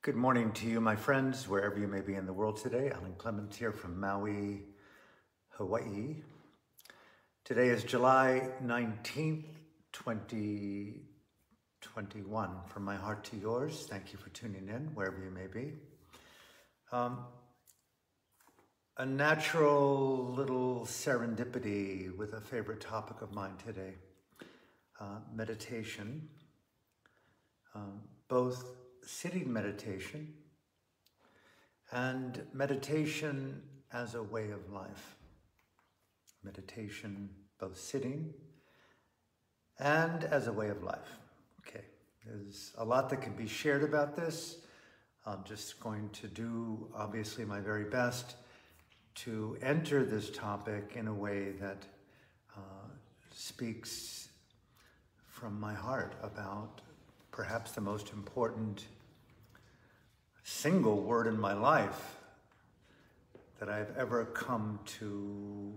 Good morning to you, my friends, wherever you may be in the world today. I'm Clements here from Maui, Hawaii. Today is July 19th, 2021. From my heart to yours, thank you for tuning in, wherever you may be. A natural little serendipity with a favorite topic of mine today, meditation, both sitting meditation and meditation as a way of life. Meditation both sitting and as a way of life. Okay, there's a lot that can be shared about this. I'm just going to do, obviously, my very best to enter this topic in a way that speaks from my heart about perhaps the most important single word in my life that I've ever come to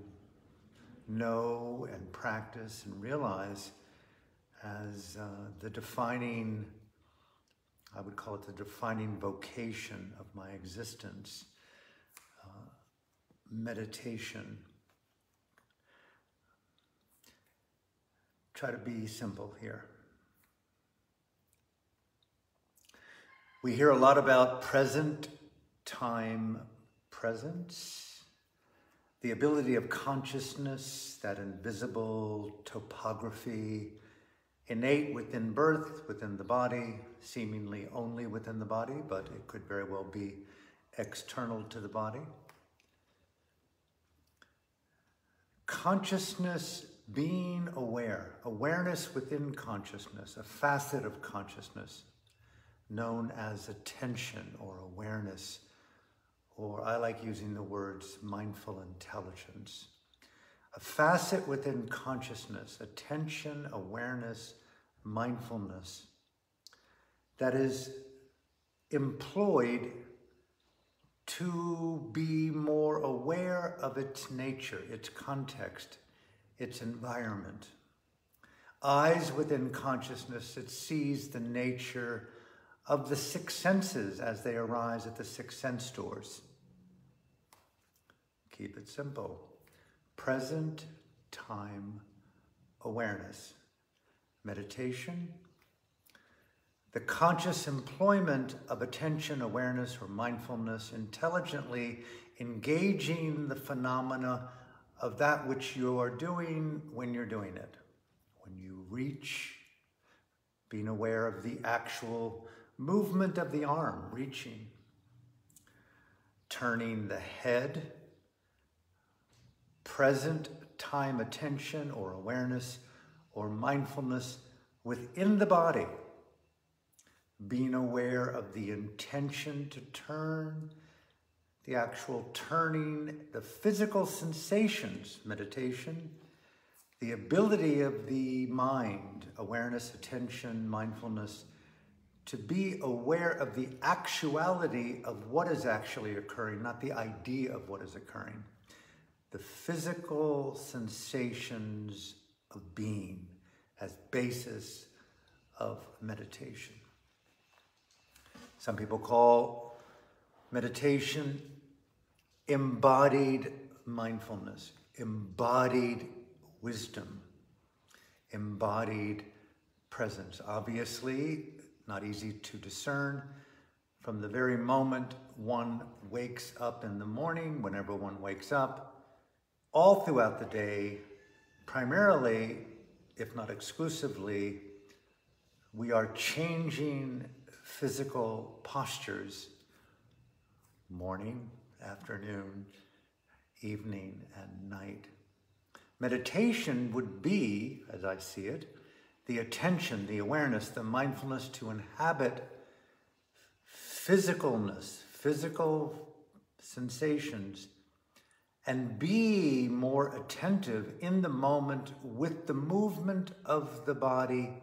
know and practice and realize as the defining, I would call it the defining vocation of my existence, meditation. Try to be simple here. We hear a lot about present time presence, the ability of consciousness, that invisible topography, innate within birth, within the body, seemingly only within the body, but it could very well be external to the body. Consciousness, being aware, awareness within consciousness, a facet of consciousness, known as attention or awareness, or I like using the words mindful intelligence. A facet within consciousness, attention, awareness, mindfulness, that is employed to be more aware of its nature, its context, its environment. Eyes within consciousness, it sees the nature of the six senses as they arise at the six sense doors. Keep it simple. Present time awareness. Meditation. The conscious employment of attention, awareness, or mindfulness, intelligently engaging the phenomena of that which you are doing when you're doing it. When you reach, being aware of the actual movement of the arm, reaching, turning the head, present time attention or awareness or mindfulness within the body, being aware of the intention to turn, the actual turning, the physical sensations, meditation, the ability of the mind, awareness, attention, mindfulness, to be aware of the actuality of what is actually occurring, not the idea of what is occurring. The physical sensations of being as basis of meditation. Some people call meditation embodied mindfulness, embodied wisdom, embodied presence. Obviously, not easy to discern from the very moment one wakes up in the morning, whenever one wakes up, all throughout the day, primarily, if not exclusively, we are changing physical postures, morning, afternoon, evening, and night. Meditation would be, as I see it, the attention, the awareness, the mindfulness to inhabit physicalness, physical sensations, and be more attentive in the moment with the movement of the body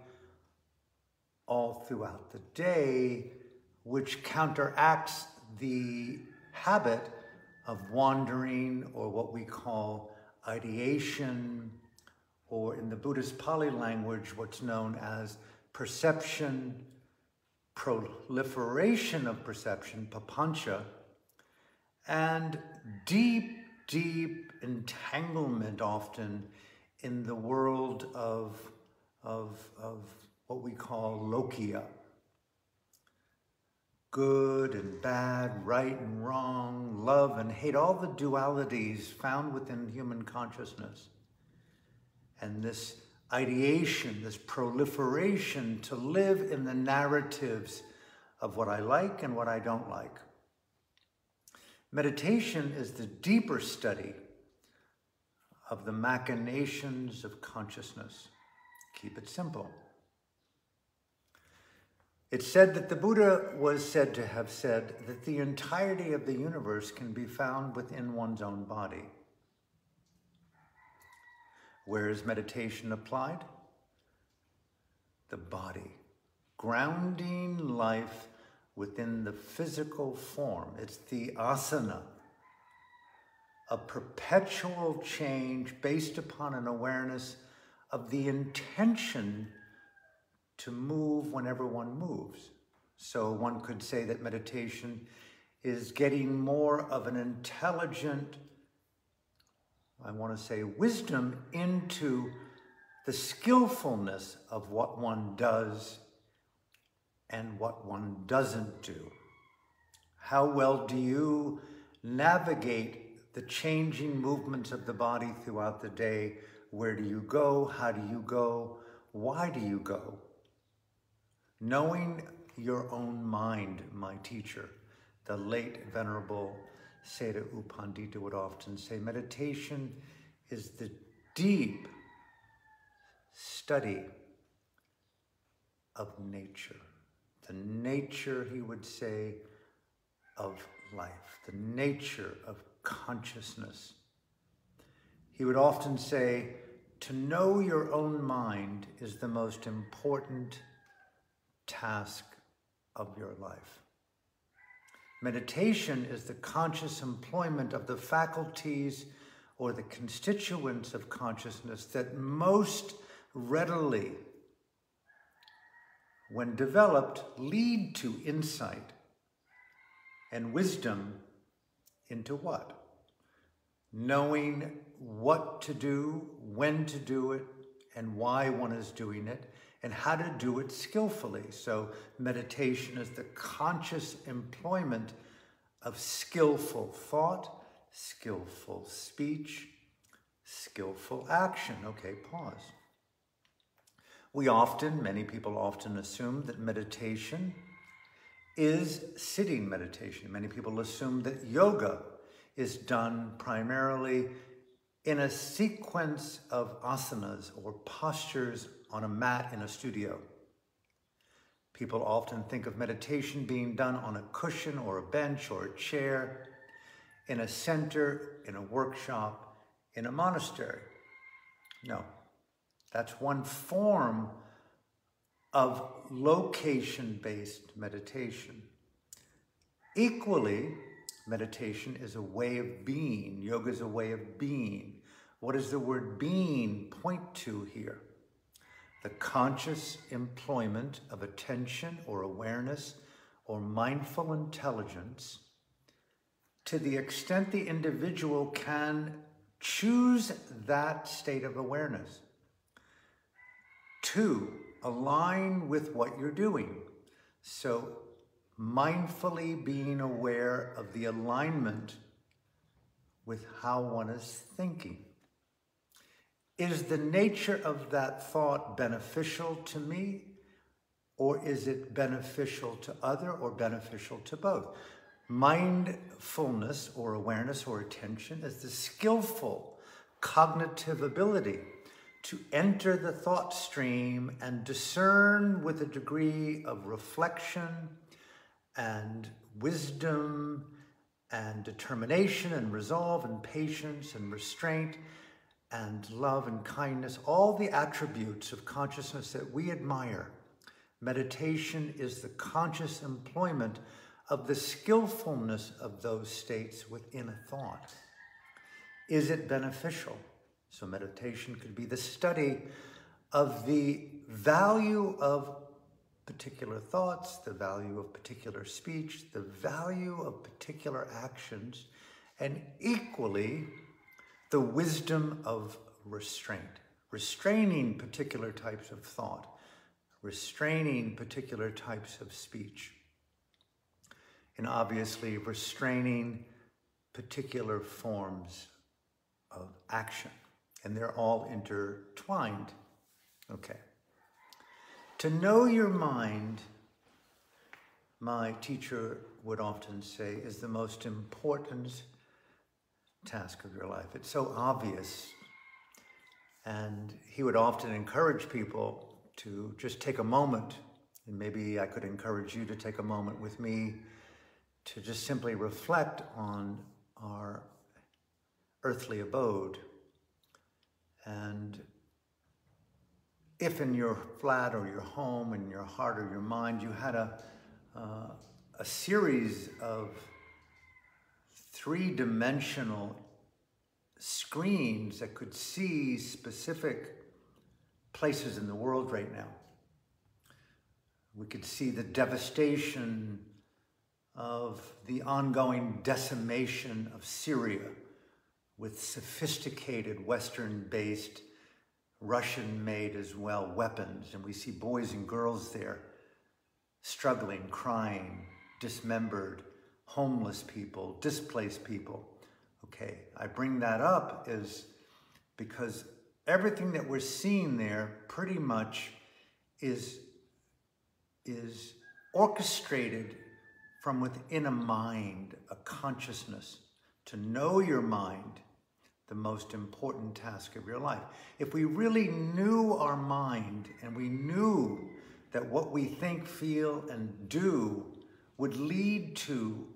all throughout the day, which counteracts the habit of wandering, or what we call ideation, or in the Buddhist Pali language, what's known as perception, proliferation of perception, papancha, and deep, deep entanglement often in the world of what we call lokia. Good and bad, right and wrong, love and hate, all the dualities found within human consciousness. And this ideation, this proliferation to live in the narratives of what I like and what I don't like. Meditation is the deeper study of the machinations of consciousness. Keep it simple. It's said that the Buddha was said to have said that the entirety of the universe can be found within one's own body. Where is meditation applied? The body. Grounding life within the physical form. It's the asana, a perpetual change based upon an awareness of the intention to move whenever one moves. So one could say that meditation is getting more of an intelligent, I want to say, wisdom into the skillfulness of what one does and what one doesn't do. How well do you navigate the changing movements of the body throughout the day? Where do you go? How do you go? Why do you go? Knowing your own mind, my teacher, the late Venerable Seda U Pandita would often say, meditation is the deep study of nature. The nature, he would say, of life, the nature of consciousness. He would often say, to know your own mind is the most important task of your life. Meditation is the conscious employment of the faculties or the constituents of consciousness that most readily, when developed, lead to insight and wisdom into what? Knowing what to do, when to do it, and why one is doing it, and how to do it skillfully. So meditation is the conscious employment of skillful thought, skillful speech, skillful action. Okay, pause. Many people often assume that meditation is sitting meditation. Many people assume that yoga is done primarily in a sequence of asanas or postures on a mat in a studio. People often think of meditation being done on a cushion or a bench or a chair, in a center, in a workshop, in a monastery. No, that's one form of location-based meditation. Equally, meditation is a way of being. Yoga is a way of being. What does the word being point to here? The conscious employment of attention or awareness or mindful intelligence to the extent the individual can choose that state of awareness to align with what you're doing. So mindfully being aware of the alignment with how one is thinking. Is the nature of that thought beneficial to me, or is it beneficial to other, or beneficial to both? Mindfulness or awareness or attention is the skillful cognitive ability to enter the thought stream and discern with a degree of reflection and wisdom and determination and resolve and patience and restraint and love and kindness, all the attributes of consciousness that we admire. Meditation is the conscious employment of the skillfulness of those states within a thought. Is it beneficial? So meditation could be the study of the value of particular thoughts, the value of particular speech, the value of particular actions, and equally the wisdom of restraint, restraining particular types of thought, restraining particular types of speech, and obviously restraining particular forms of action. And they're all intertwined. Okay. To know your mind, my teacher would often say, is the most important task of your life. It's so obvious. And he would often encourage people to just take a moment, and maybe I could encourage you to take a moment with me to just simply reflect on our earthly abode. And if in your flat or your home, in your heart or your mind, you had a series of three-dimensional screens that could see specific places in the world right now. We could see the devastation of the ongoing decimation of Syria with sophisticated Western-based, Russian-made as well, weapons. And we see boys and girls there struggling, crying, dismembered, homeless people, displaced people. Okay, I bring that up is because everything that we're seeing there pretty much is orchestrated from within a mind, a consciousness. To know your mind, the most important task of your life. If we really knew our mind and we knew that what we think, feel, and do would lead to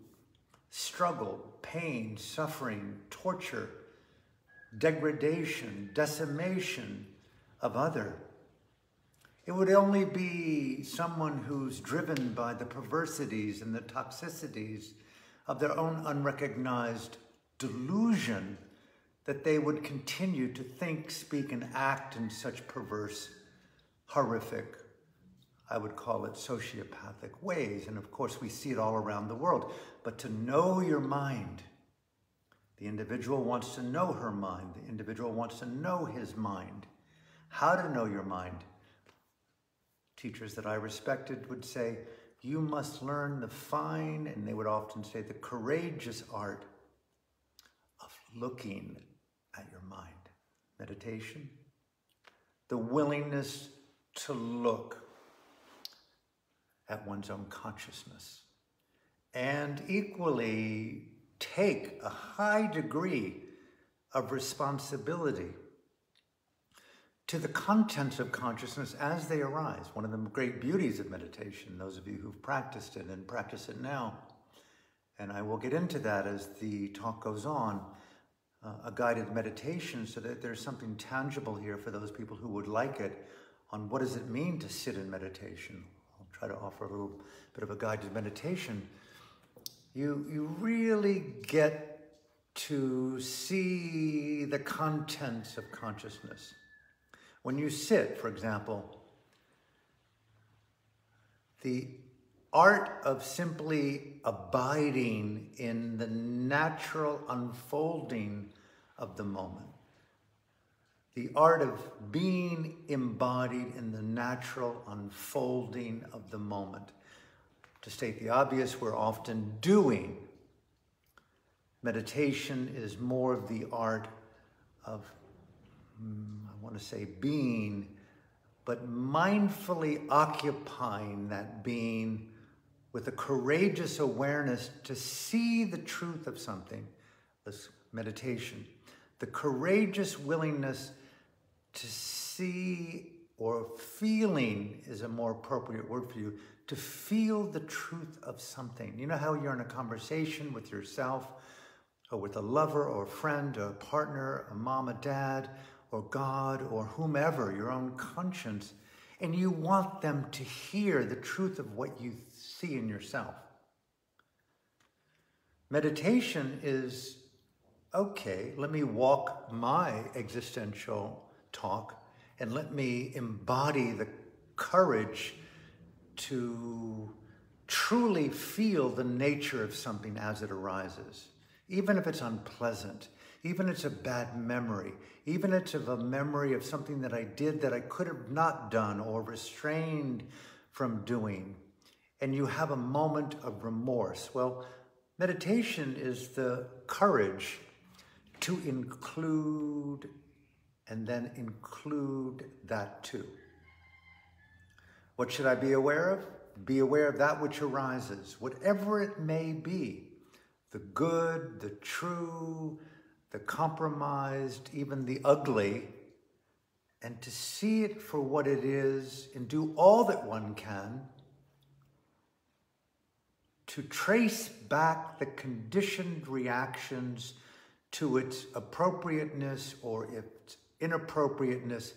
struggle, pain, suffering, torture, degradation, decimation of other, it would only be someone who's driven by the perversities and the toxicities of their own unrecognized delusion that they would continue to think, speak, and act in such perverse, horrific, I would call it sociopathic ways. And of course, we see it all around the world. But to know your mind, the individual wants to know her mind. The individual wants to know his mind. How to know your mind? Teachers that I respected would say, you must learn the fine, and they would often say, the courageous art of looking at your mind. Meditation, the willingness to look at one's own consciousness, and equally take a high degree of responsibility to the contents of consciousness as they arise. One of the great beauties of meditation, those of you who've practiced it and practice it now, and I will get into that as the talk goes on, a guided meditation so that there's something tangible here for those people who would like it on what does it mean to sit in meditation. I'll try to offer a little bit of a guided meditation. You really get to see the contents of consciousness. When you sit, for example, the art of simply abiding in the natural unfolding of the moment, the art of being embodied in the natural unfolding of the moment. To state the obvious, we're often doing. Meditation is more of the art of, I want to say being, but mindfully occupying that being with a courageous awareness to see the truth of something. This meditation. The courageous willingness to see, or feeling is a more appropriate word for you, to feel the truth of something. You know how you're in a conversation with yourself, or with a lover, or a friend, or a partner, a mom, a dad, or God, or whomever, your own conscience, and you want them to hear the truth of what you see in yourself. Meditation is, okay, let me walk my existential talk and let me embody the courage to truly feel the nature of something as it arises, even if it's unpleasant, even if it's a bad memory, even if it's a memory of something that I did that I could have not done or restrained from doing, and you have a moment of remorse. Well, meditation is the courage to include and then include that too. What should I be aware of? Be aware of that which arises, whatever it may be, the good, the true, the compromised, even the ugly, and to see it for what it is and do all that one can to trace back the conditioned reactions to its appropriateness or its inappropriateness,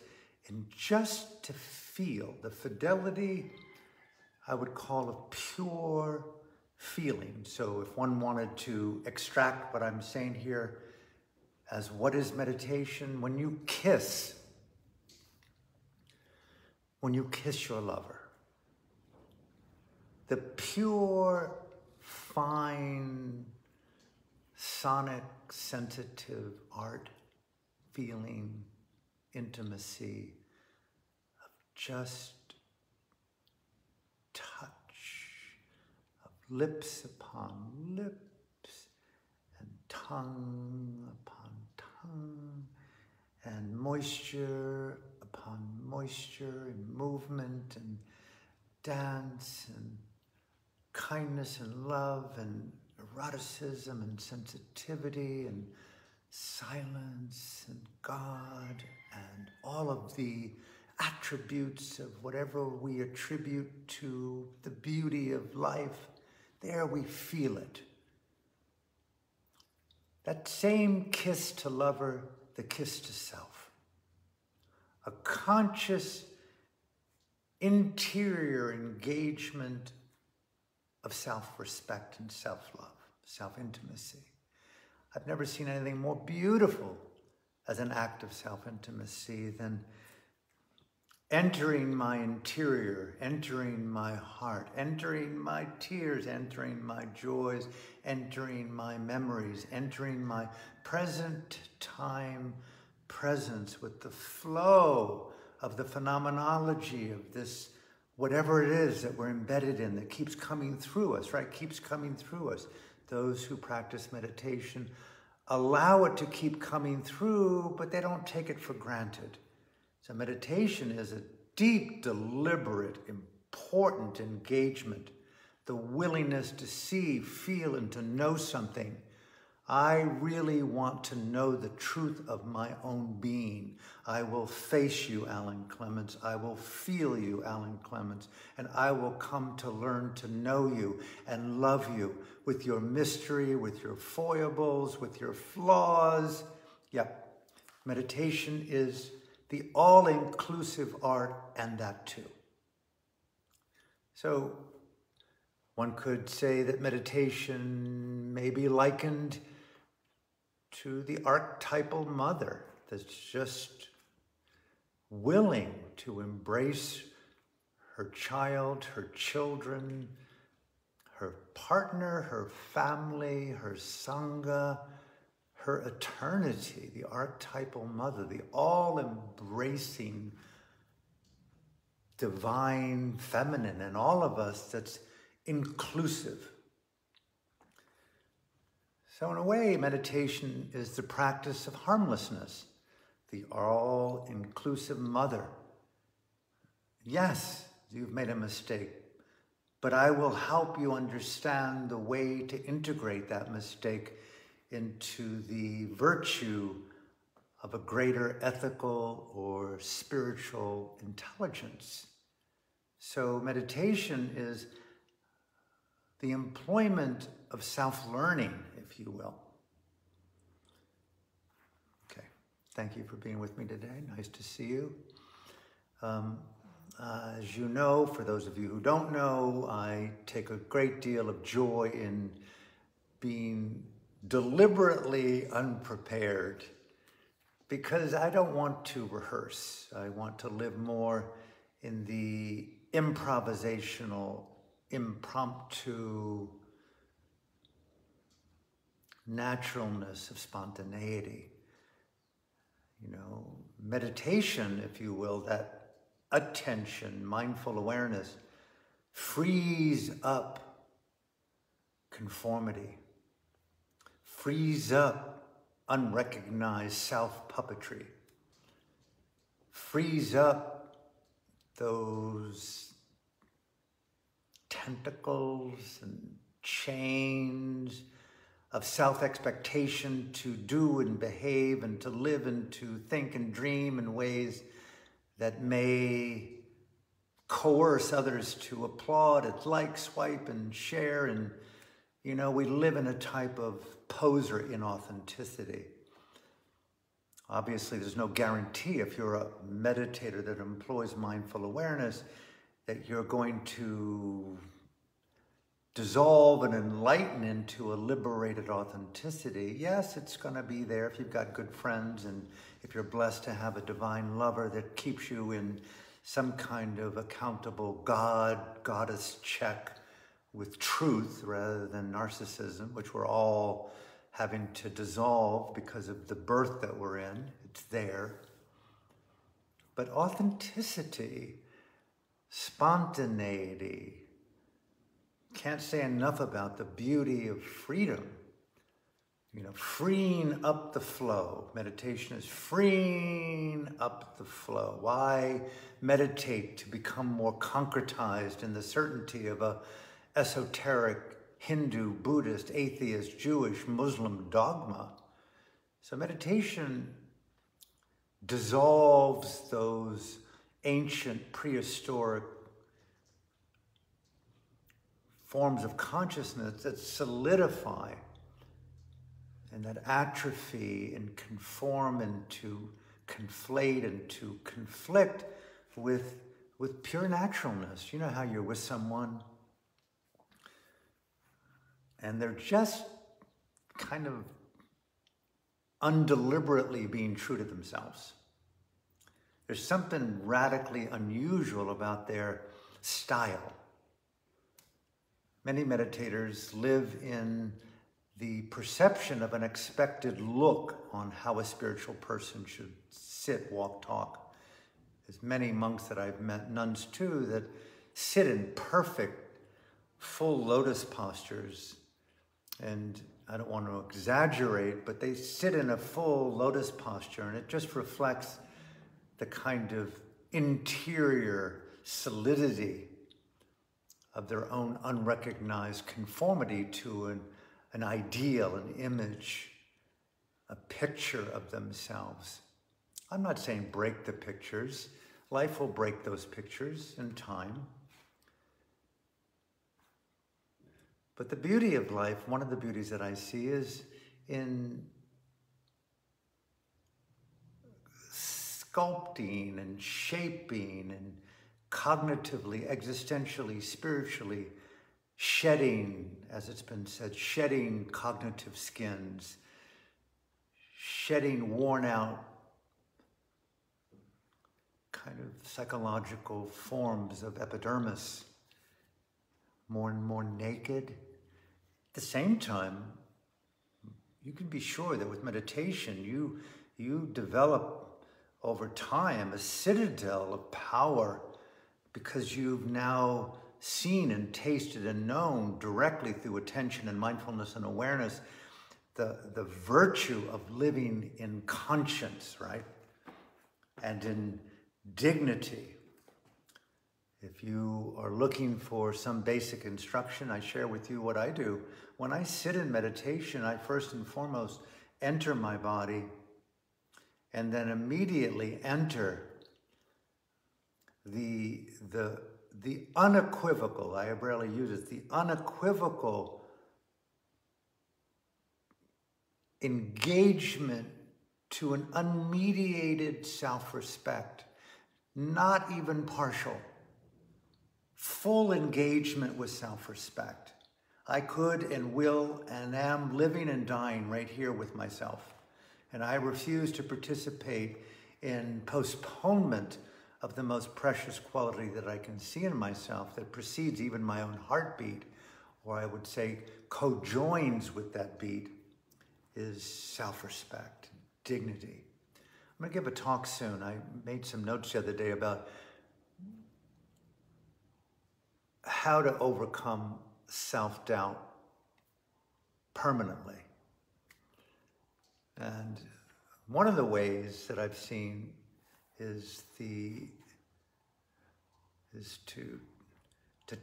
and just to feel the fidelity I would call a pure feeling. So if one wanted to extract what I'm saying here as what is meditation, when you kiss your lover, the pure, fine, sonic, sensitive art, feeling, intimacy of just touch, of lips upon lips, and tongue upon tongue, and moisture upon moisture, and movement, and dance, and kindness, and love, and eroticism, and sensitivity, and silence, and God, and all of the attributes of whatever we attribute to the beauty of life. There we feel it. That same kiss to lover, the kiss to self. A conscious interior engagement of self-respect and self-love, self-intimacy. I've never seen anything more beautiful as an act of self-intimacy than entering my interior, entering my heart, entering my tears, entering my joys, entering my memories, entering my present time presence with the flow of the phenomenology of this, whatever it is that we're embedded in that keeps coming through us, right? Keeps coming through us. Those who practice meditation allow it to keep coming through, but they don't take it for granted. So meditation is a deep, deliberate, important engagement, the willingness to see, feel, and to know something. I really want to know the truth of my own being. I will face you, Alan Clements. I will feel you, Alan Clements. And I will come to learn to know you and love you with your mystery, with your foibles, with your flaws. Yep, meditation is the all-inclusive art, and that too. So one could say that meditation may be likened to the archetypal mother that's just willing to embrace her child, her children, her partner, her family, her sangha, her eternity, the archetypal mother, the all-embracing divine feminine in all of us that's inclusive. So in a way, meditation is the practice of harmlessness, the all-inclusive mother. Yes, you've made a mistake, but I will help you understand the way to integrate that mistake into the virtue of a greater ethical or spiritual intelligence. So meditation is the employment of self-learning, if you will. Okay, thank you for being with me today. Nice to see you. As you know, for those of you who don't know, I take a great deal of joy in being deliberately unprepared because I don't want to rehearse. I want to live more in the improvisational, impromptu naturalness of spontaneity. You know, meditation, if you will, that attention, mindful awareness, frees up conformity, frees up unrecognized self-puppetry, frees up those tentacles and chains of self-expectation to do and behave and to live and to think and dream in ways that may coerce others to applaud and like, swipe, and share. And, you know, we live in a type of poser inauthenticity. Obviously, there's no guarantee if you're a meditator that employs mindful awareness that you're going to dissolve and enlighten into a liberated authenticity. Yes, it's going to be there if you've got good friends and if you're blessed to have a divine lover that keeps you in some kind of accountable goddess check with truth rather than narcissism, which we're all having to dissolve because of the birth that we're in. It's there. But authenticity, spontaneity, can't say enough about the beauty of freedom. You know, freeing up the flow. Meditation is freeing up the flow. Why meditate to become more concretized in the certainty of a esoteric Hindu, Buddhist, atheist, Jewish, Muslim dogma? So meditation dissolves those ancient, prehistoric forms of consciousness that solidify and that atrophy and conform and to conflate and to conflict with pure naturalness. You know how you're with someone and they're just kind of undeliberately being true to themselves. There's something radically unusual about their style. Many meditators live in the perception of an expected look on how a spiritual person should sit, walk, talk. There's many monks that I've met, nuns too, that sit in perfect, full lotus postures. And I don't want to exaggerate, but they sit in a full lotus posture, and it just reflects the kind of interior solidity of their own unrecognized conformity to an ideal, an image, a picture of themselves. I'm not saying break the pictures. Life will break those pictures in time. But the beauty of life, one of the beauties that I see, is in sculpting and shaping and cognitively, existentially, spiritually, shedding, as it's been said, shedding cognitive skins, shedding worn out kind of psychological forms of epidermis, more and more naked. At the same time, you can be sure that with meditation, you develop over time a citadel of power, because you've now seen and tasted and known directly through attention and mindfulness and awareness the virtue of living in conscience, right? And in dignity. If you are looking for some basic instruction, I share with you what I do. When I sit in meditation, I first and foremost enter my body and then immediately enter the unequivocal, I rarely use it, the unequivocal engagement to an unmediated self-respect, not even partial, full engagement with self-respect. I could and will and am living and dying right here with myself. And I refuse to participate in postponement of the most precious quality that I can see in myself that precedes even my own heartbeat, or I would say co-joins with that beat, is self-respect, dignity. I'm going to give a talk soon. I made some notes the other day about how to overcome self-doubt permanently. And one of the ways that I've seen is to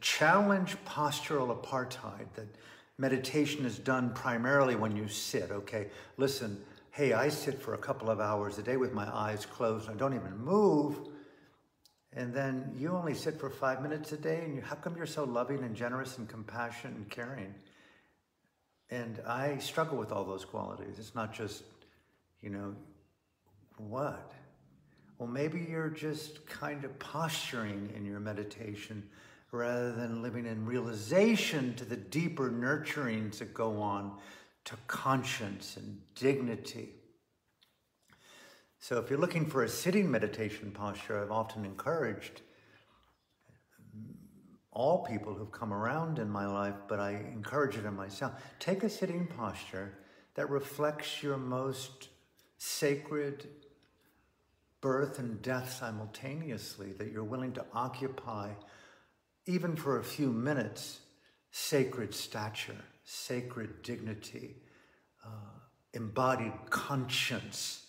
challenge postural apartheid, that meditation is done primarily when you sit, okay? Listen, hey, I sit for a couple of hours a day with my eyes closed, and I don't even move, and then you only sit for 5 minutes a day, and how come you're so loving and generous and compassionate and caring? And I struggle with all those qualities. It's not just, what? Well, maybe you're just kind of posturing in your meditation rather than living in realization to the deeper nurturings that go on to conscience and dignity. So if you're looking for a sitting meditation posture, I've often encouraged all people who've come around in my life, but I encourage it in myself. Take a sitting posture that reflects your most sacred birth and death simultaneously, that you're willing to occupy, even for a few minutes, sacred stature, sacred dignity, embodied conscience.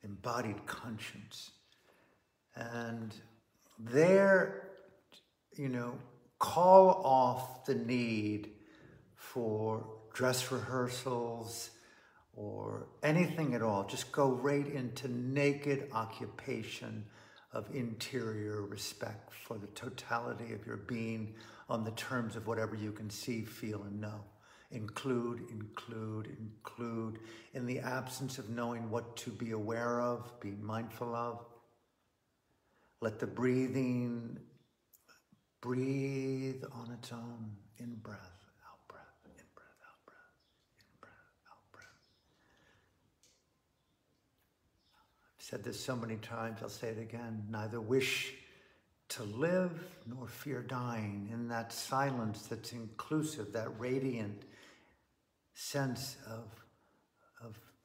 Embodied conscience. And there, call off the need for dress rehearsals or anything at all. Just go right into naked occupation of interior respect for the totality of your being on the terms of whatever you can see, feel, and know. Include, in the absence of knowing what to be aware of, be mindful of. Let the breathing breathe on its own. In breath, out breath, in breath, out breath, in breath, out breath. I've said this so many times, I'll say it again. Neither wish to live nor fear dying, in that silence that's inclusive, that radiant sense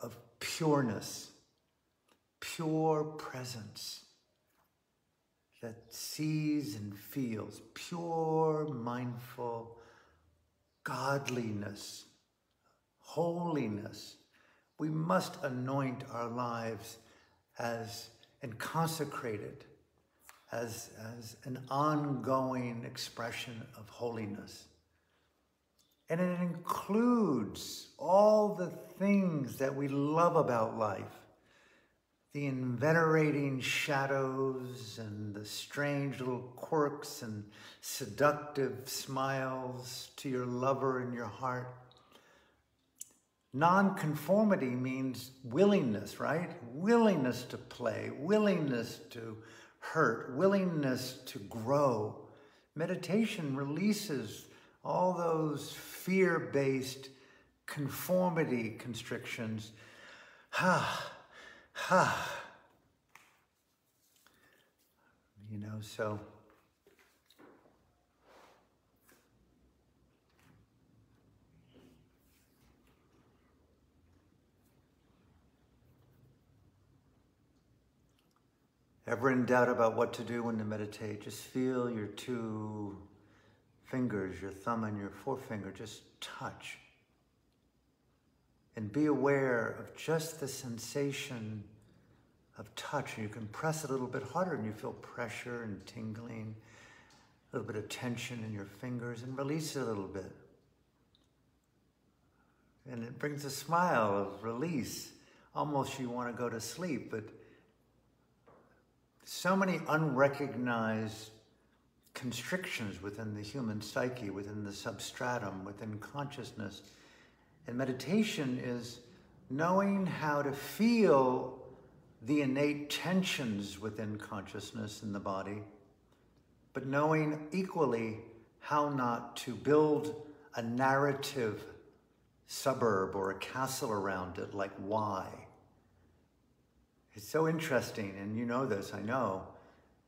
of pureness, pure presence that sees and feels, pure mindful godliness, holiness. We must anoint our lives and consecrate it as an ongoing expression of holiness. And it includes all the things that we love about life. The invigorating shadows and the strange little quirks and seductive smiles to your lover in your heart. Nonconformity means willingness, right? Willingness to play, willingness to hurt, willingness to grow. Meditation releases all those fear-based conformity constrictions. So ever in doubt about what to do when to meditate, just feel your two fingers, your thumb and your forefinger, just touch. And be aware of just the sensation of touch. And you can press a little bit harder and you feel pressure and tingling, a little bit of tension in your fingers, and release it a little bit. And it brings a smile of release. Almost you want to go to sleep, but so many unrecognized constrictions within the human psyche, within the substratum, within consciousness. And meditation is knowing how to feel the innate tensions within consciousness in the body, but knowing equally how not to build a narrative suburb or a castle around it, like why. It's so interesting, and you know this, I know,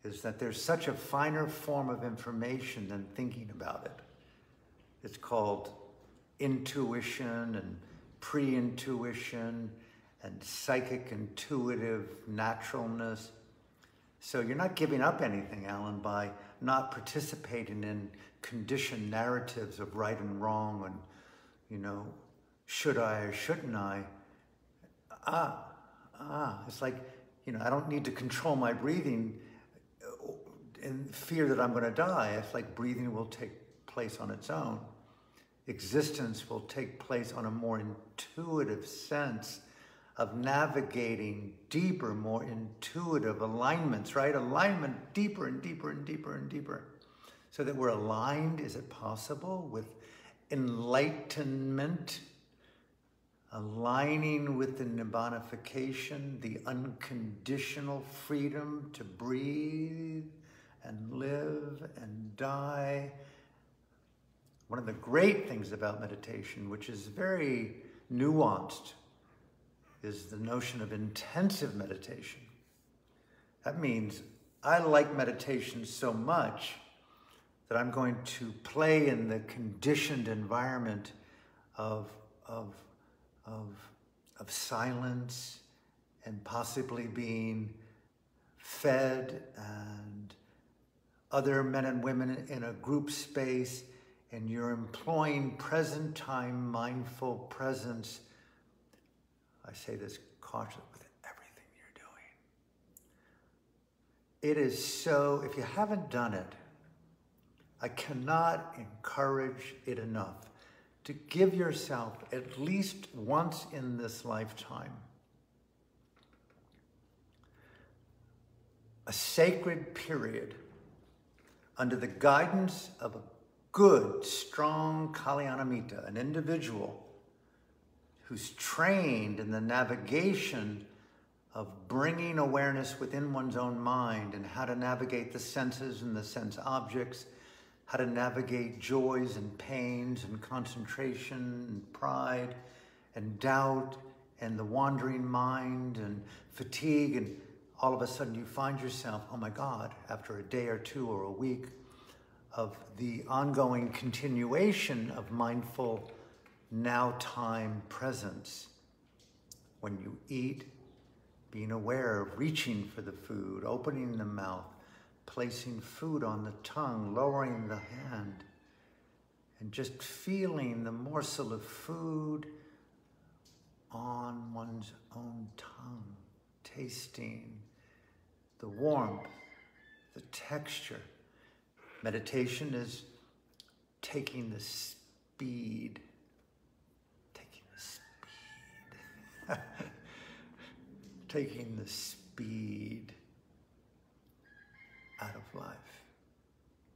is that there's such a finer form of information than thinking about it. It's called intuition and pre-intuition and psychic intuitive naturalness. So you're not giving up anything, Alan, by not participating in conditioned narratives of right and wrong and, should I or shouldn't I? It's like, I don't need to control my breathing in fear that I'm going to die. It's like breathing will take place on its own. Existence will take place on a more intuitive sense of navigating deeper, more intuitive alignments, right? Alignment deeper and deeper and deeper and deeper. So that we're aligned, is it possible, with enlightenment, aligning with the nibbanification, the unconditional freedom to breathe and live and die. One of the great things about meditation, which is very nuanced, is the notion of intensive meditation. That means I like meditation so much that I'm going to play in the conditioned environment of silence and possibly being fed and other men and women in a group space, and you're employing present time mindful presence. I say this cautiously, with everything you're doing. It is so, if you haven't done it, I cannot encourage it enough to give yourself at least once in this lifetime a sacred period under the guidance of a good, strong Kalyanamita, an individual who's trained in the navigation of bringing awareness within one's own mind and how to navigate the senses and the sense objects, how to navigate joys and pains and concentration and pride and doubt and the wandering mind and fatigue, and all of a sudden you find yourself, oh my God, after a day or two or a week of the ongoing continuation of mindful now time presence. When you eat, being aware of reaching for the food, opening the mouth, placing food on the tongue, lowering the hand, and just feeling the morsel of food on one's own tongue, tasting the warmth, the texture. Meditation is taking the speed, taking the speed out of life.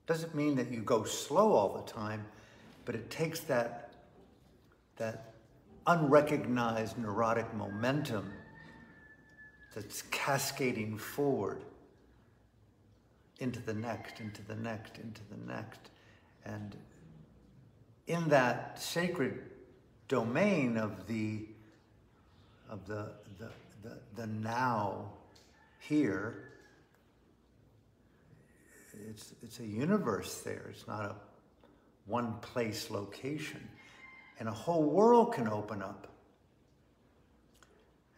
Doesn't mean that you go slow all the time, but it takes that unrecognized neurotic momentum that's cascading forward into the next, into the next, into the next. And in that sacred domain of the now, here, it's a universe there. It's not a one place location. And a whole world can open up.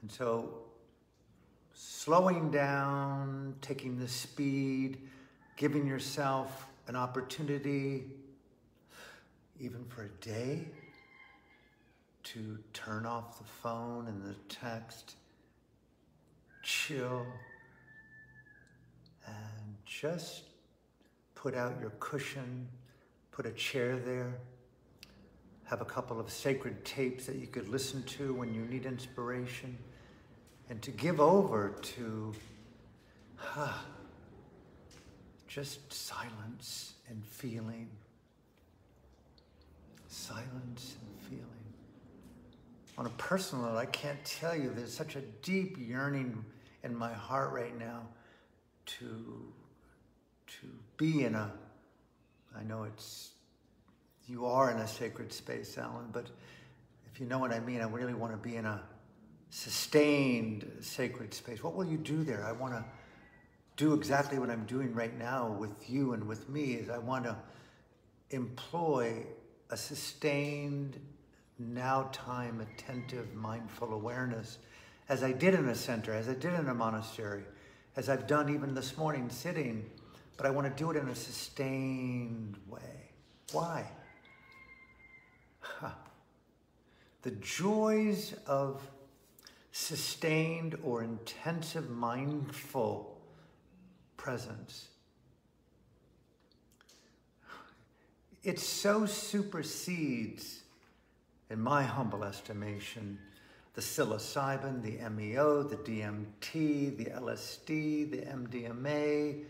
And so slowing down, taking the speed, giving yourself an opportunity, even for a day, to turn off the phone and the text, chill, and just put out your cushion, put a chair there, have a couple of sacred tapes that you could listen to when you need inspiration, and to give over to just silence and feeling. Silence and feeling. On a personal note, I can't tell you, there's such a deep yearning in my heart right now to be in a, I know you are in a sacred space, Alan, but if you know what I mean, I really want to be in a sustained sacred space. What will you do there? I want to do exactly what I'm doing right now with you and with me, is I want to employ a sustained, now time, attentive, mindful awareness, as I did in a center, as I did in a monastery, as I've done even this morning sitting, but I want to do it in a sustained way. Why? The joys of sustained or intensive mindful presence, it so supersedes, in my humble estimation, the psilocybin, the MEO, the DMT, the LSD, the MDMA.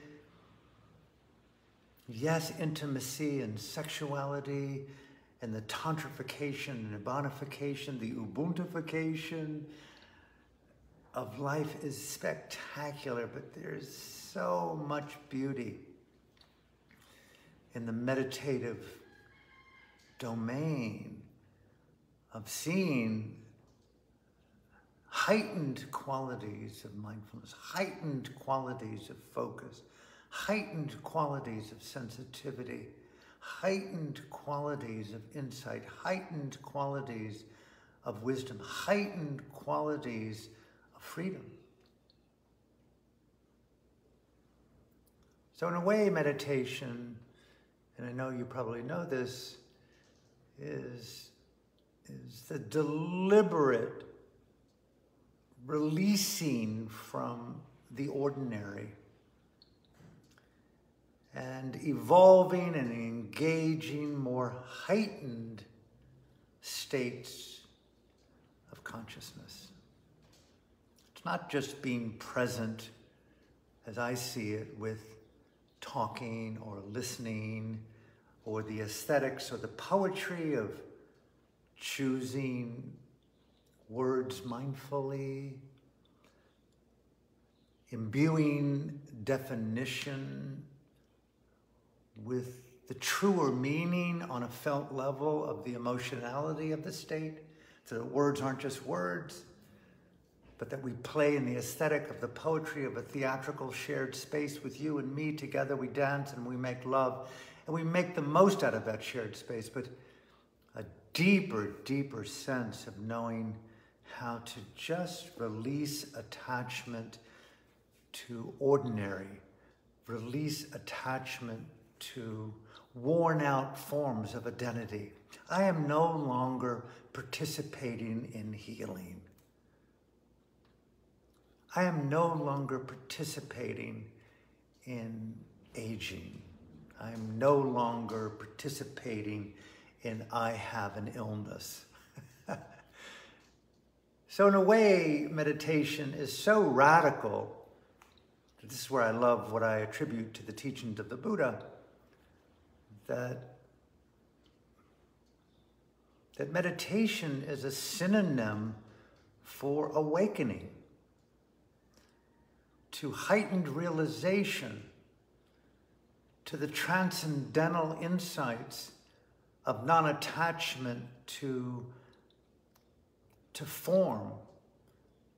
Yes, intimacy and sexuality, and the tantrification and nibbanification, the ubuntufication of life is spectacular, but there's so much beauty in the meditative domain of seeing heightened qualities of mindfulness, heightened qualities of focus, heightened qualities of sensitivity, heightened qualities of insight, heightened qualities of wisdom, heightened qualities of freedom. So in a way, meditation, and I know you probably know this, is the deliberate releasing from the ordinary and evolving and engaging more heightened states of consciousness. It's not just being present, as I see it, with talking or listening, or the aesthetics or the poetry of choosing words mindfully, imbuing definition with the truer meaning on a felt level of the emotionality of the state, so that words aren't just words, but that we play in the aesthetic of the poetry of a theatrical shared space with you and me. Together we dance and we make love, and we make the most out of that shared space, but a deeper, deeper sense of knowing how to just release attachment to ordinary, release attachment to worn out forms of identity. I am no longer participating in healing. I am no longer participating in aging. I am no longer participating in I have an illness. So in a way, meditation is so radical. This is where I love what I attribute to the teachings of the Buddha, that meditation is a synonym for awakening, to heightened realization, to the transcendental insights of non-attachment to form,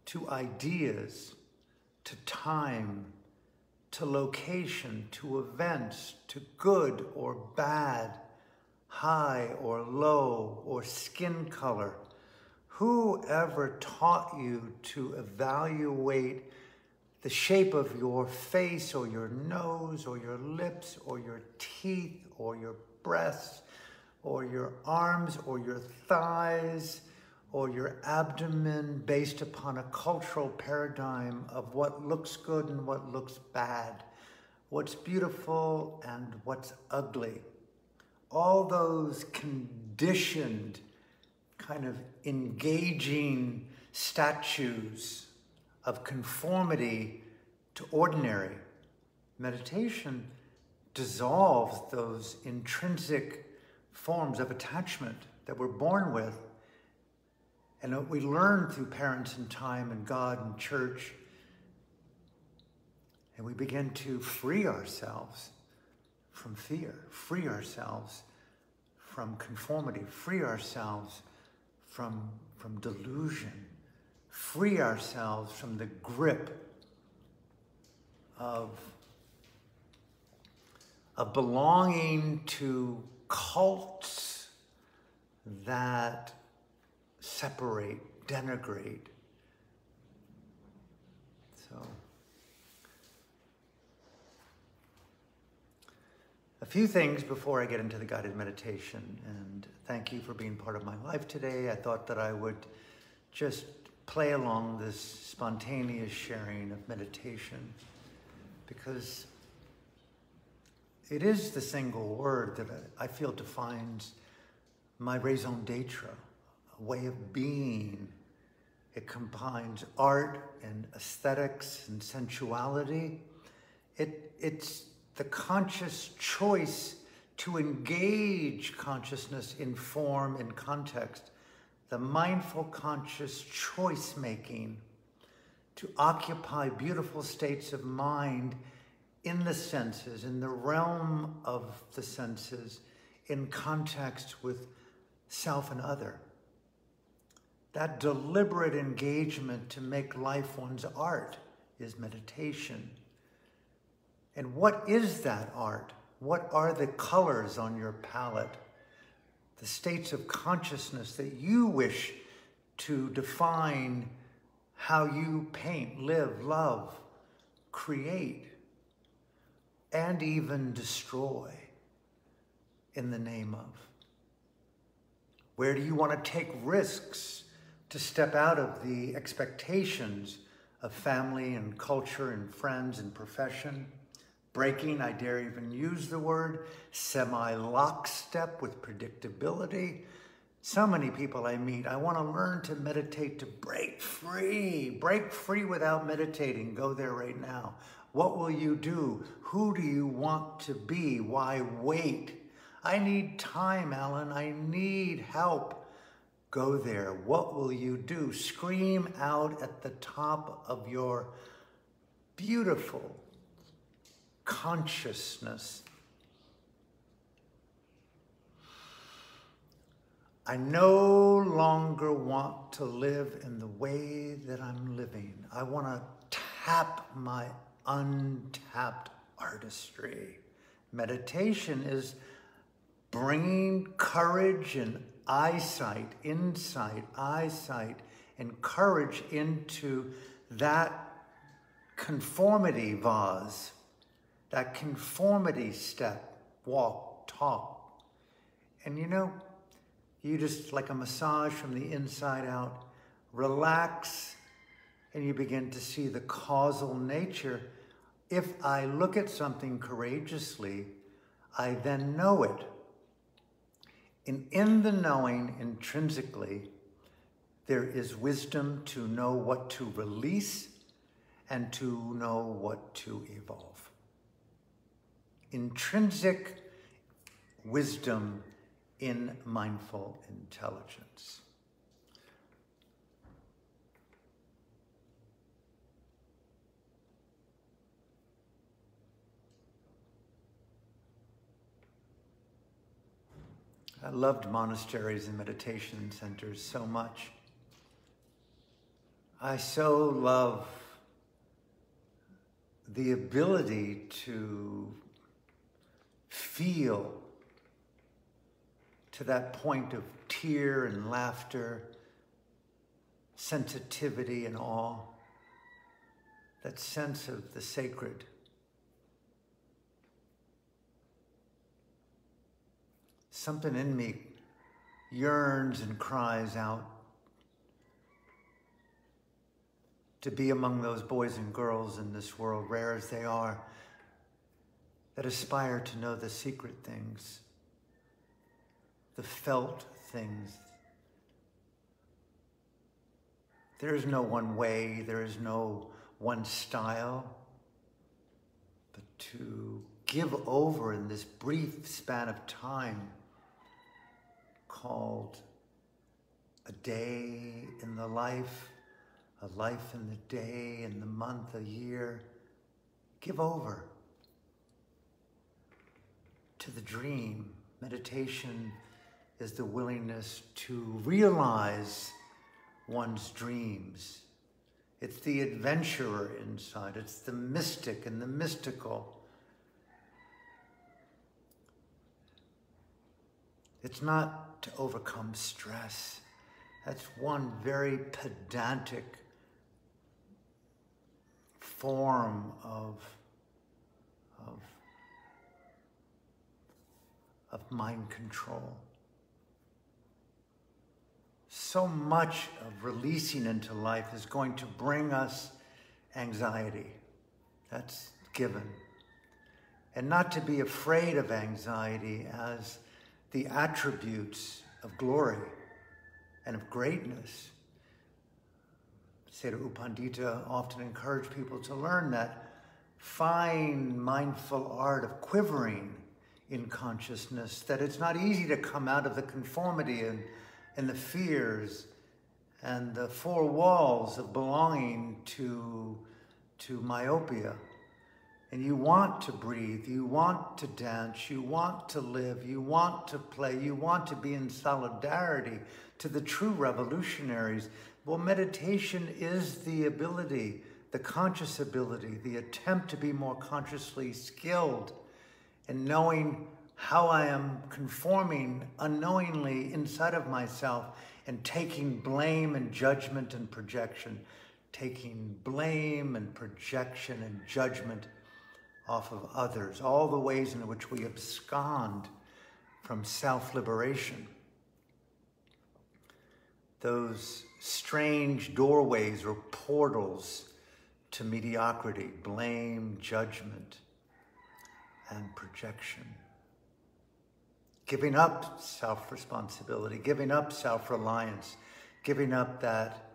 to ideas, to time, to location, to events, to good or bad, high or low, or skin color. Whoever taught you to evaluate the shape of your face or your nose or your lips or your teeth or your breasts or your arms or your thighs or your abdomen based upon a cultural paradigm of what looks good and what looks bad, what's beautiful and what's ugly? All those conditioned, kind of engaging statues of conformity to ordinary. Meditation dissolves those intrinsic forms of attachment that we're born with and that we learn through parents and time and God and church. And we begin to free ourselves from fear, free ourselves from conformity, free ourselves from delusion, free ourselves from the grip of belonging to cults that separate, denigrate. So, a few things before I get into the guided meditation, and thank you for being part of my life today. I thought that I would just play along this spontaneous sharing of meditation, because it is the single word that I feel defines my raison d'etre, a way of being. It combines art and aesthetics and sensuality. It's the conscious choice to engage consciousness in form and context, the mindful conscious choice making to occupy beautiful states of mind in the senses, in the realm of the senses, in context with self and other. That deliberate engagement to make life one's art is meditation. And what is that art? What are the colors on your palette? The states of consciousness that you wish to define how you paint, live, love, create, and even destroy in the name of? Where do you want to take risks to step out of the expectations of family and culture and friends and profession? Breaking, I dare even use the word, semi-lockstep with predictability. So many people I meet, I want to learn to meditate to break free without meditating. Go there right now. What will you do? Who do you want to be? Why wait? I need time, Alan. I need help. Go there. What will you do? Scream out at the top of your beautiful consciousness. I no longer want to live in the way that I'm living. I want to tap my untapped artistry. Meditation is bringing courage and eyesight, insight, eyesight, and courage into that conformity vase, that conformity step, walk, talk. And you just, like a massage from the inside out, relax, and you begin to see the causal nature. If I look at something courageously, I then know it. And in the knowing, intrinsically, there is wisdom to know what to release and to know what to evolve. Intrinsic wisdom in mindful intelligence. I loved monasteries and meditation centers so much. I so love the ability to feel to that point of tear and laughter, sensitivity and awe, that sense of the sacred. Something in me yearns and cries out to be among those boys and girls in this world, rare as they are, that aspire to know the secret things, the felt things. There is no one way, there is no one style, but to give over in this brief span of time called a day in the life, a life in the day, in the month, a year. Give over to the dream. Meditation is the willingness to realize one's dreams It's the adventurer inside. It's the mystic and the mystical. It's not to overcome stress. That's one very pedantic form of mind control. So much of releasing into life is going to bring us anxiety. That's given. And not to be afraid of anxiety as the attributes of glory and of greatness. Seda U Pandita often encouraged people to learn that fine, mindful art of quivering in consciousness, that it's not easy to come out of the conformity and the fears and the four walls of belonging to myopia. And you want to breathe, you want to dance, you want to live, you want to play, you want to be in solidarity to the true revolutionaries. Well, meditation is the ability, the conscious ability, the attempt to be more consciously skilled in knowing how I am conforming unknowingly inside of myself and taking blame and judgment and projection, taking blame and projection and judgment off of others, all the ways in which we abscond from self-liberation. Those strange doorways or portals to mediocrity, blame, judgment, and projection. Giving up self-responsibility, giving up self-reliance, giving up that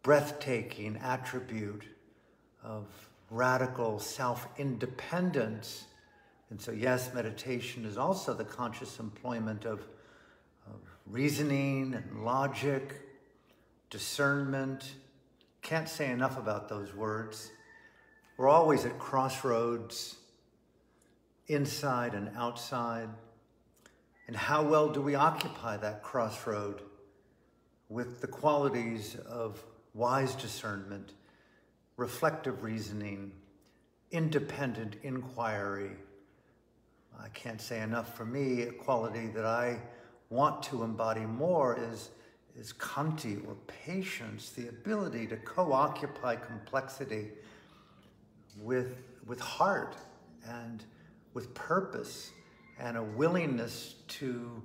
breathtaking attribute of radical self-independence. And so yes, meditation is also the conscious employment of reasoning and logic, discernment. Can't say enough about those words. We're always at crossroads, inside and outside. And how well do we occupy that crossroad with the qualities of wise discernment, reflective reasoning, independent inquiry? I can't say enough for me. A quality that I want to embody more is khanti, or patience, the ability to co-occupy complexity with heart and with purpose, and a willingness to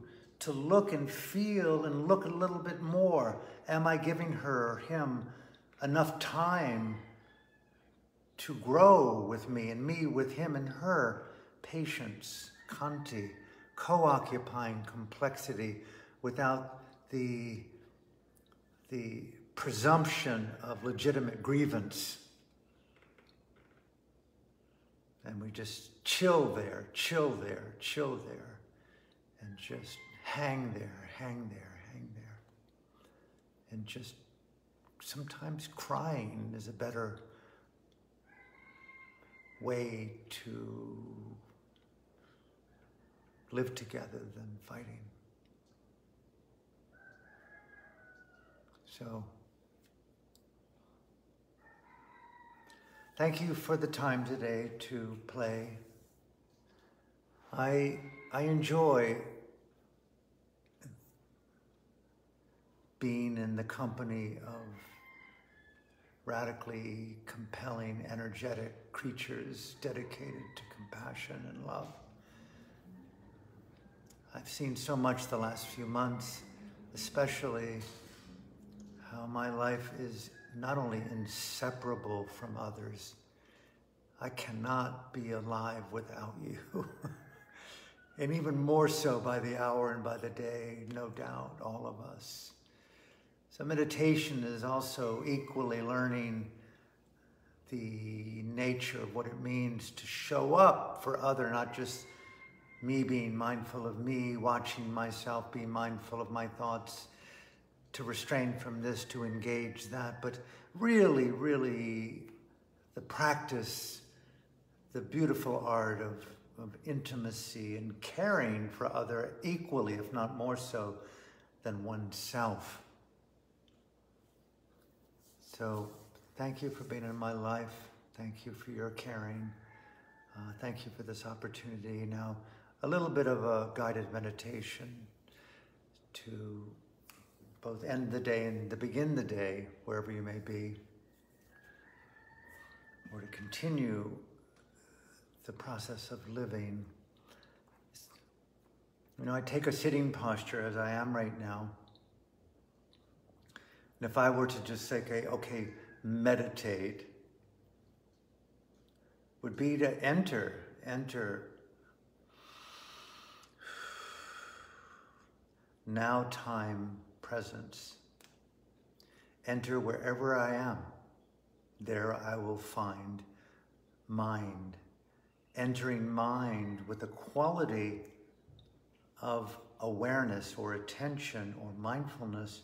look and feel and look a little bit more. Am I giving her or him enough time to grow with me and me with him and her? Patience, khanti, co-occupying complexity without the presumption of legitimate grievance. And we just chill there, chill there, chill there, and just hang there, hang there, hang there. And just sometimes crying is a better way to live together than fighting. So, thank you for the time today to play. I enjoy being in the company of radically compelling, energetic creatures dedicated to compassion and love. I've seen so much the last few months, especially how my life is not only inseparable from others. I cannot be alive without you. And even more so by the hour and by the day, no doubt, all of us. So meditation is also equally learning the nature of what it means to show up for other, not just me being mindful of me, watching myself, be mindful of my thoughts, to restrain from this, to engage that, but really, really the practice, the beautiful art of intimacy and caring for other equally, if not more so, than oneself. So Thank you for being in my life. Thank you for your caring. Thank you for this opportunity. Now, a little bit of a guided meditation to both end the day and to begin the day, wherever you may be, or to continue the process of living. You know, I take a sitting posture as I am right now. And if I were to just say, okay, meditate, would be to enter now time presence. Enter wherever I am. There I will find mind. Entering mind with a quality of awareness or attention or mindfulness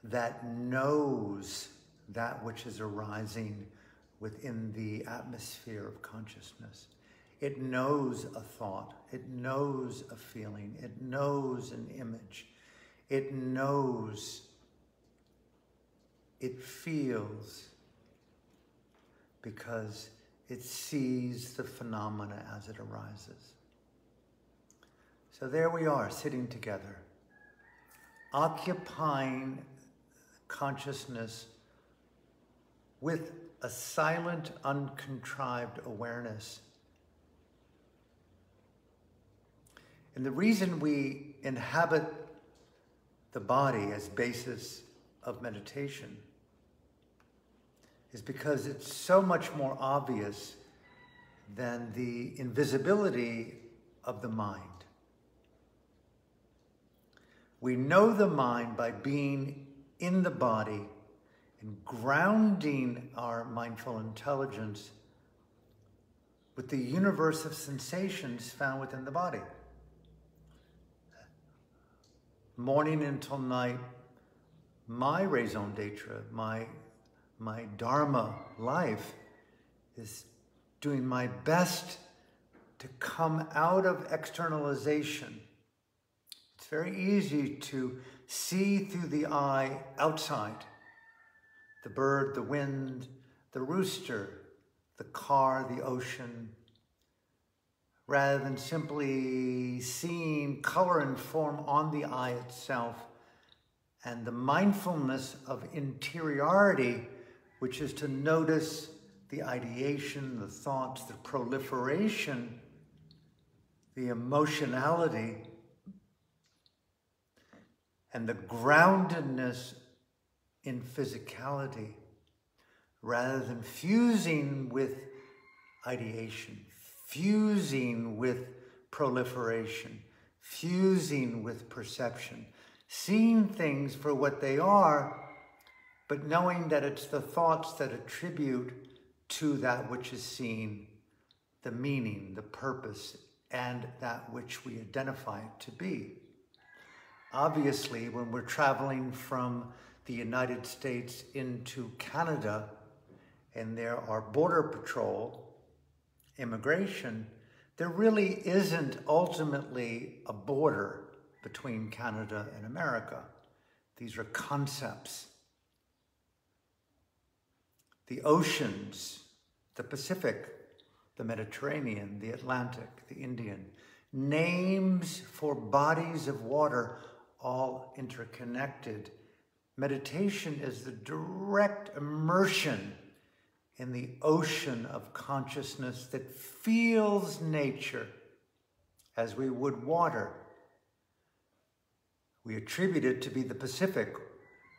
that knows that which is arising within the atmosphere of consciousness. It knows a thought, it knows a feeling, it knows an image, it knows, it feels, because it sees the phenomena as it arises. So there we are, sitting together, occupying consciousness with a silent, uncontrived awareness. And the reason we inhabit the body as basis of meditation is because it's so much more obvious than the invisibility of the mind. We know the mind by being in the body and grounding our mindful intelligence with the universe of sensations found within the body. Morning until night, my raison d'etre, my dharma life is doing my best to come out of externalization. It's very easy to see through the eye outside. The bird, the wind, the rooster, the car, the ocean, rather than simply seeing color and form on the eye itself, and the mindfulness of interiority, which is to notice the ideation, the thoughts, the proliferation, the emotionality, and the groundedness in physicality, rather than fusing with ideation, fusing with proliferation, fusing with perception, seeing things for what they are, but knowing that it's the thoughts that attribute to that which is seen the meaning, the purpose, and that which we identify it to be. Obviously, when we're traveling from the United States into Canada, and there are border patrol, immigration, there really isn't ultimately a border between Canada and America. These are concepts. The oceans, the Pacific, the Mediterranean, the Atlantic, the Indian, names for bodies of water, all interconnected. Meditation is the direct immersion in the ocean of consciousness that feels nature as we would water. We attribute it to be the Pacific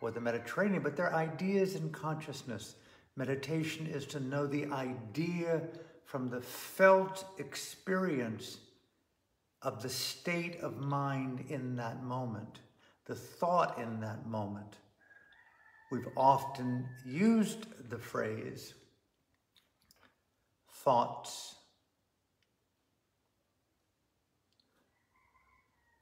or the Mediterranean, but they're ideas in consciousness. Meditation is to know the idea from the felt experience of the state of mind in that moment, the thought in that moment. We've often used the phrase thoughts.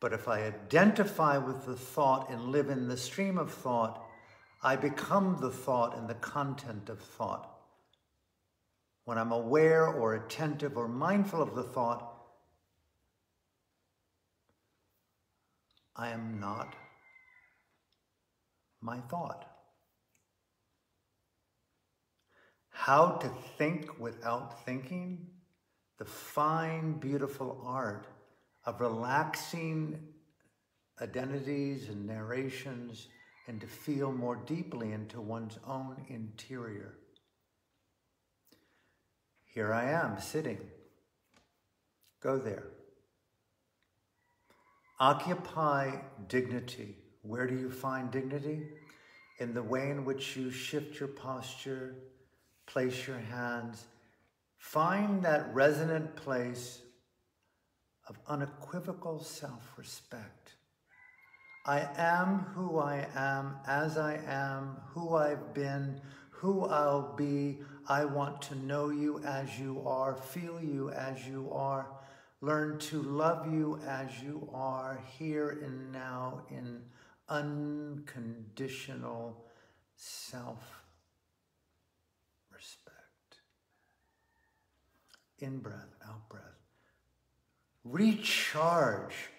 But if I identify with the thought and live in the stream of thought, I become the thought and the content of thought. When I'm aware or attentive or mindful of the thought, I am not my thought. how to think without thinking, the fine, beautiful art of relaxing identities and narrations and to feel more deeply into one's own interior. Here I am sitting. Go there. Occupy dignity. Where do you find dignity? In the way in which you shift your posture, place your hands. Find that resonant place of unequivocal self-respect. I am who I am, as I am, who I've been, who I'll be. I want to know you as you are, feel you as you are, learn to love you as you are, here and now, in unconditional self-respect. In breath, out breath. Recharge,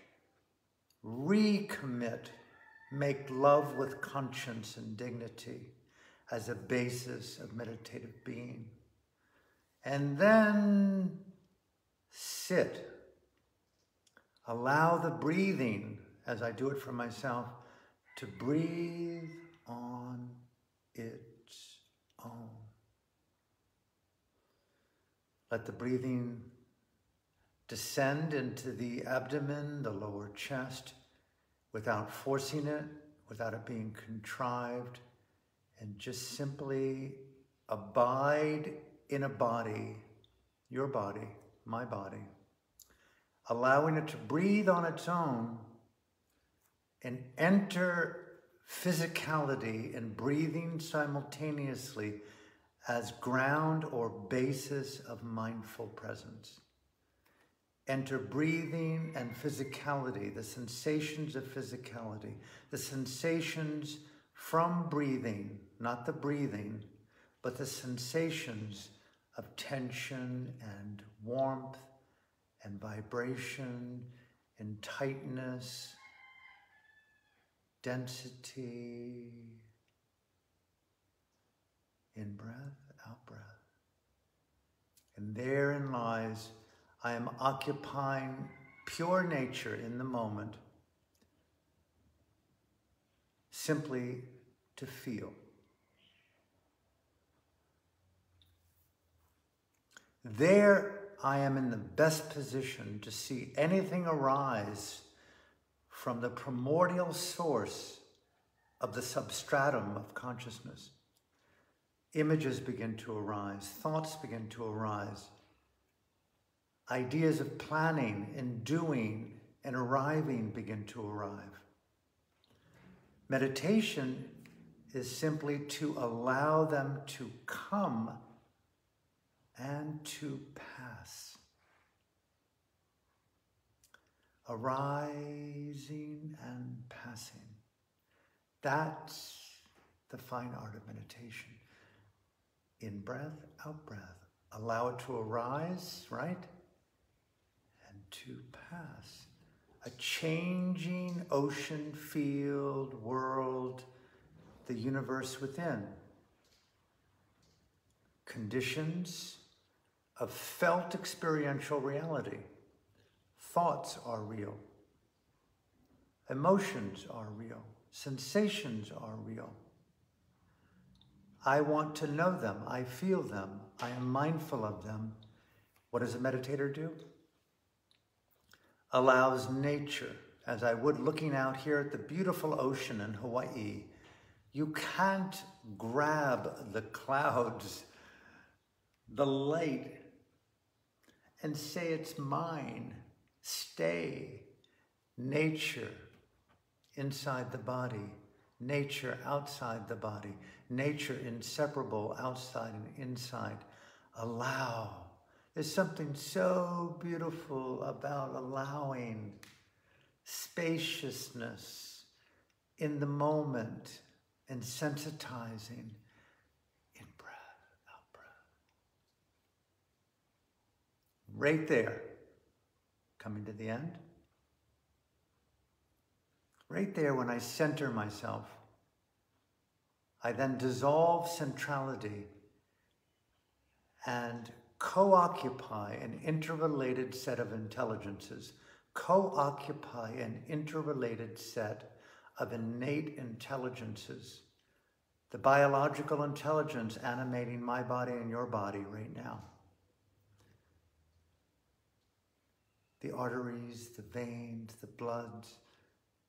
recommit, make love with conscience and dignity as a basis of meditative being. And then sit. Allow the breathing, as I do it for myself, to breathe on its own. Let the breathing descend into the abdomen, the lower chest, without forcing it, without it being contrived, and just simply abide in a body, your body, my body, allowing it to breathe on its own and enter physicality and breathing simultaneously as ground or basis of mindful presence. Enter breathing and physicality, the sensations of physicality, the sensations from breathing, not the breathing, but the sensations of tension and warmth and vibration and tightness, density. In breath, out breath. And therein lies, I am occupying pure nature in the moment, simply to feel. There I am in the best position to see anything arise from the primordial source of the substratum of consciousness. Images begin to arise, thoughts begin to arise, ideas of planning and doing and arriving begin to arrive. Meditation is simply to allow them to come and to pass. Arising and passing. That's the fine art of meditation. In breath, out breath. Allow it to arise, right? And to pass. A changing ocean, field, world, the universe within. Conditions of felt experiential reality. Thoughts are real. Emotions are real. Sensations are real. I want to know them. I feel them. I am mindful of them. What does a meditator do? Allows nature, as I would looking out here at the beautiful ocean in Hawaii. You can't grab the clouds, the light, and say it's mine. Stay. Nature inside the body. Nature outside the body. Nature inseparable outside and inside. Allow. There's something so beautiful about allowing spaciousness in the moment and sensitizing in breath, out breath. Right there, coming to the end. Right there, when I center myself, I then dissolve centrality and co-occupy an interrelated set of intelligences, co-occupy an interrelated set of innate intelligences, the biological intelligence animating my body and your body right now. The arteries, the veins, the bloods,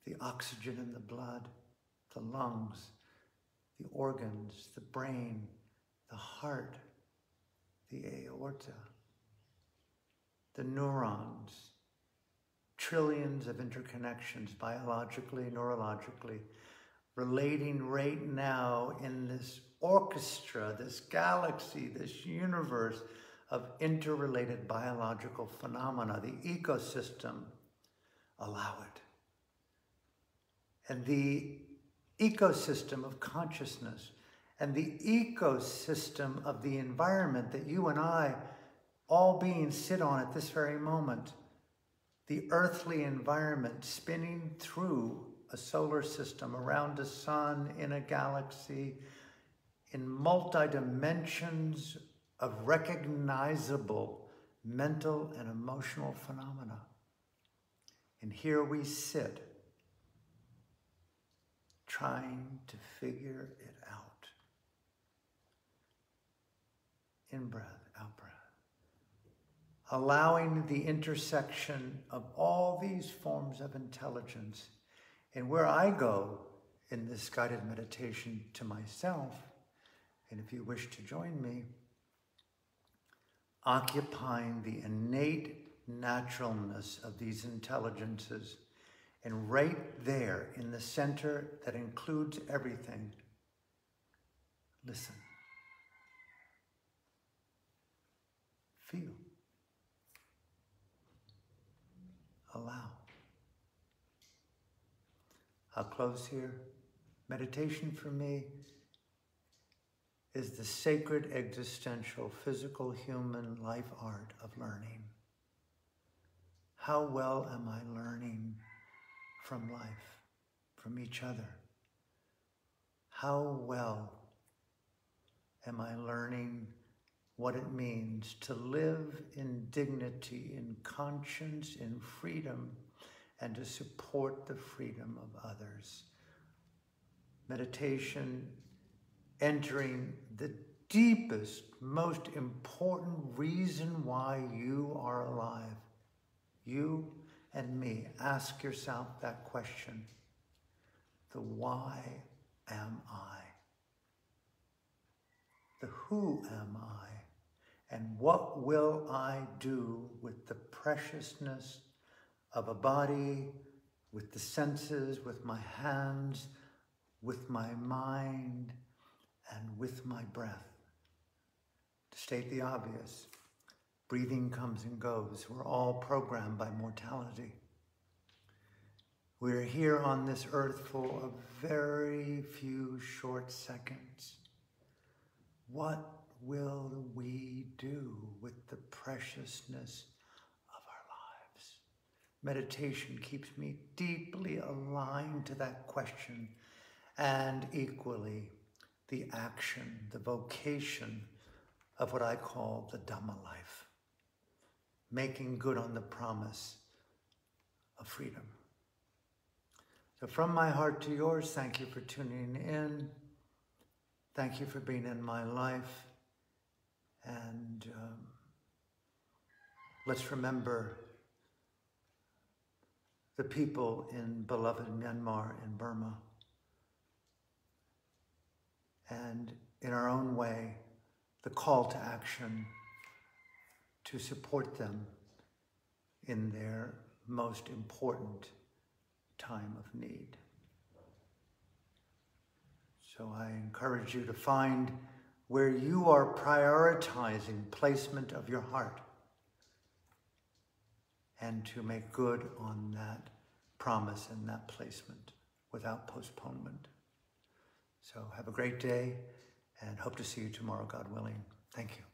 the oxygen in the blood, the lungs, the organs, the brain, the heart, the aorta, the neurons, trillions of interconnections biologically, neurologically, relating right now in this orchestra, this galaxy, this universe of interrelated biological phenomena, the ecosystem. Allow it. And the ecosystem of consciousness and the ecosystem of the environment that you and I, all beings, sit on at this very moment, the earthly environment spinning through a solar system, around a sun, in a galaxy, in multi-dimensions of recognizable mental and emotional phenomena. And here we sit, trying to figure it out. In-breath, out-breath. Allowing the intersection of all these forms of intelligence. And where I go in this guided meditation to myself, and if you wish to join me, occupying the innate naturalness of these intelligences, and right there in the center that includes everything, listen, feel, allow. I'll close here. Meditation for me is the sacred, existential, physical, human life art of learning. How well am I learning from life, from each other? How well am I learning what it means to live in dignity, in conscience, in freedom, and to support the freedom of others? Meditation, entering the deepest, most important reason why you are alive. You and me. Ask yourself that question. The why am I? The who am I? And what will I do with the preciousness of a body, with the senses, with my hands, with my mind, and with my breath? To state the obvious, breathing comes and goes. We're all programmed by mortality. We're here on this earth for a very few short seconds. What will we do with the preciousness of our lives? Meditation keeps me deeply aligned to that question, and equally the action, the vocation of what I call the Dhamma life. Making good on the promise of freedom. So from my heart to yours, thank you for tuning in. Thank you for being in my life. And let's remember the people in beloved Myanmar and Burma. And in our own way, the call to action to support them in their most important time of need. So I encourage you to find where you are prioritizing placement of your heart and to make good on that promise and that placement without postponement. So have a great day and hope to see you tomorrow, God willing. Thank you.